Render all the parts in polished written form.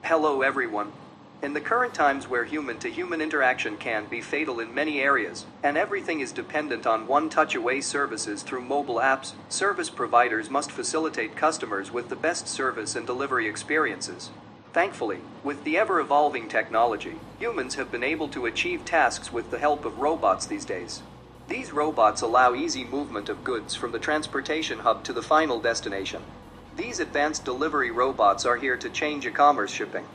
Hello everyone. In the current times where human-to-human interaction can be fatal in many areas, and everything is dependent on one-touch-away services through mobile apps, service providers must facilitate customers with the best service and delivery experiences. Thankfully, with the ever-evolving technology, humans have been able to achieve tasks with the help of robots these days. These robots allow easy movement of goods from the transportation hub to the final destination. These advanced delivery robots are here to change e-commerce shipping.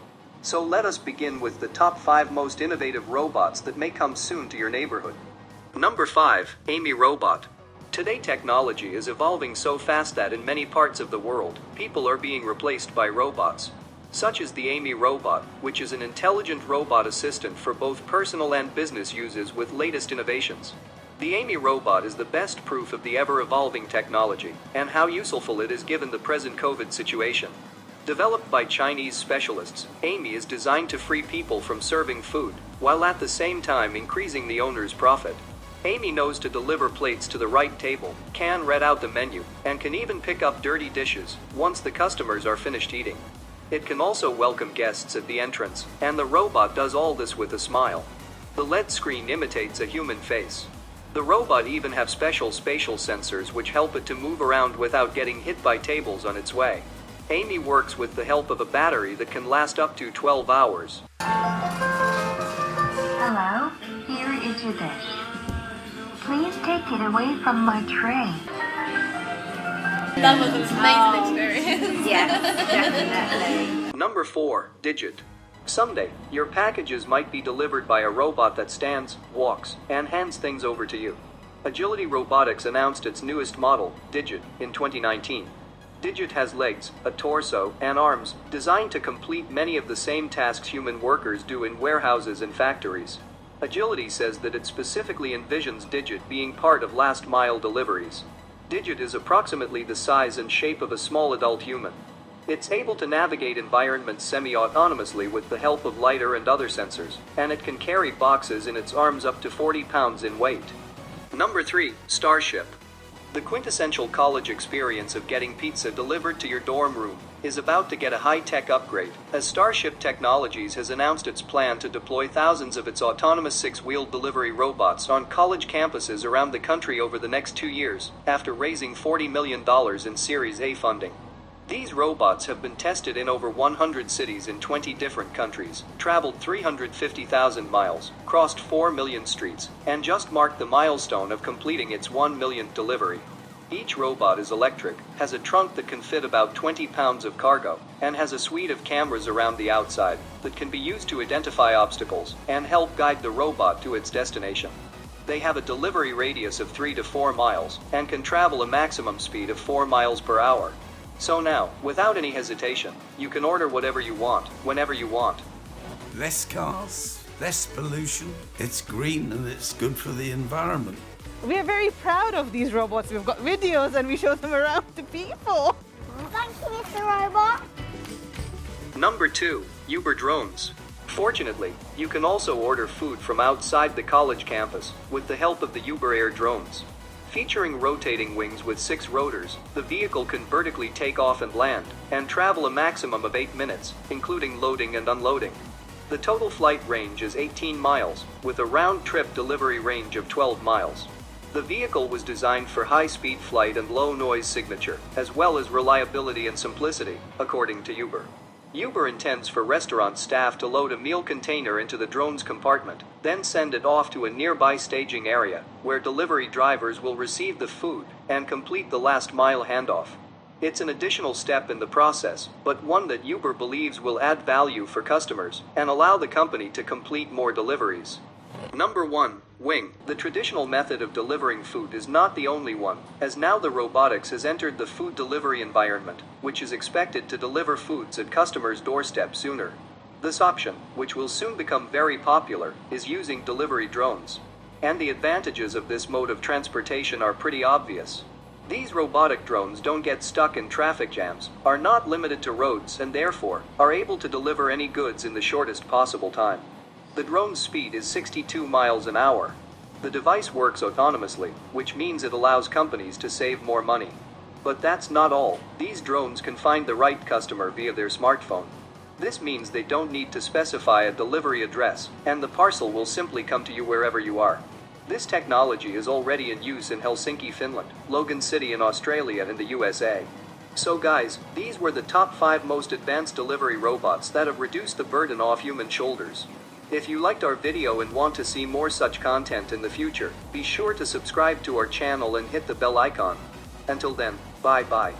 So let us begin with the top 5 most innovative robots that may come soon to your neighborhood. Number 5, Amy Robot. Today technology is evolving so fast that in many parts of the world, people are being replaced by robots. Such as the Amy Robot, which is an intelligent robot assistant for both personal and business uses with latest innovations. The Amy Robot is the best proof of the ever-evolving technology and how useful it is given the present COVID situation. Developed by Chinese specialists, Amy is designed to free people from serving food, while at the same time increasing the owner's profit. Amy knows to deliver plates to the right table, can read out the menu, and can even pick up dirty dishes once the customers are finished eating. It can also welcome guests at the entrance, and the robot does all this with a smile. The LED screen imitates a human face. The robot even have special spatial sensors which help it to move around without getting hit by tables on its way. Amy works with the help of a battery that can last up to 12 hours. Hello, here is your dish. Please take it away from my tray. That was an amazing experience. Yes, definitely. Number 4, Digit. Someday, your packages might be delivered by a robot that stands, walks, and hands things over to you. Agility Robotics announced its newest model, Digit, in 2019. Digit has legs, a torso, and arms, designed to complete many of the same tasks human workers do in warehouses and factories. Agility says that it specifically envisions Digit being part of last-mile deliveries. Digit is approximately the size and shape of a small adult human. It's able to navigate environments semi-autonomously with the help of lidar and other sensors, and it can carry boxes in its arms up to 40 pounds in weight. Number 3, Starship. The quintessential college experience of getting pizza delivered to your dorm room is about to get a high-tech upgrade, as Starship Technologies has announced its plan to deploy thousands of its autonomous 6-wheeled delivery robots on college campuses around the country over the next 2 years, after raising $40 million in Series A funding. These robots have been tested in over 100 cities in 20 different countries, traveled 350,000 miles, crossed 4 million streets, and just marked the milestone of completing its 1 millionth delivery. Each robot is electric, has a trunk that can fit about 20 pounds of cargo, and has a suite of cameras around the outside that can be used to identify obstacles and help guide the robot to its destination. They have a delivery radius of 3 to 4 miles and can travel a maximum speed of 4 miles per hour. So now, without any hesitation, you can order whatever you want, whenever you want. Less cars, less pollution, it's green and it's good for the environment. We are very proud of these robots. We've got videos and we show them around to people. Thank you, Mr. Robot. Number 2, Uber Drones. Fortunately, you can also order food from outside the college campus with the help of the Uber Air drones. Featuring rotating wings with 6 rotors, the vehicle can vertically take off and land, and travel a maximum of 8 minutes, including loading and unloading. The total flight range is 18 miles, with a round-trip delivery range of 12 miles. The vehicle was designed for high-speed flight and low-noise signature, as well as reliability and simplicity, according to Uber. Uber intends for restaurant staff to load a meal container into the drone's compartment, then send it off to a nearby staging area, where delivery drivers will receive the food and complete the last-mile handoff. It's an additional step in the process, but one that Uber believes will add value for customers and allow the company to complete more deliveries. Number 1, Wing. The traditional method of delivering food is not the only one, as now the robotics has entered the food delivery environment, which is expected to deliver foods at customers' doorstep sooner. This option, which will soon become very popular, is using delivery drones. And the advantages of this mode of transportation are pretty obvious. These robotic drones don't get stuck in traffic jams, are not limited to roads, and therefore are able to deliver any goods in the shortest possible time. The drone's speed is 62 miles an hour. The device works autonomously, which means it allows companies to save more money. But that's not all. These drones can find the right customer via their smartphone. This means they don't need to specify a delivery address, and the parcel will simply come to you wherever you are. This technology is already in use in Helsinki, Finland, Logan City in Australia, and the USA. So guys, these were the top 5 most advanced delivery robots that have reduced the burden off human shoulders. If you liked our video and want to see more such content in the future, be sure to subscribe to our channel and hit the bell icon. Until then, bye bye.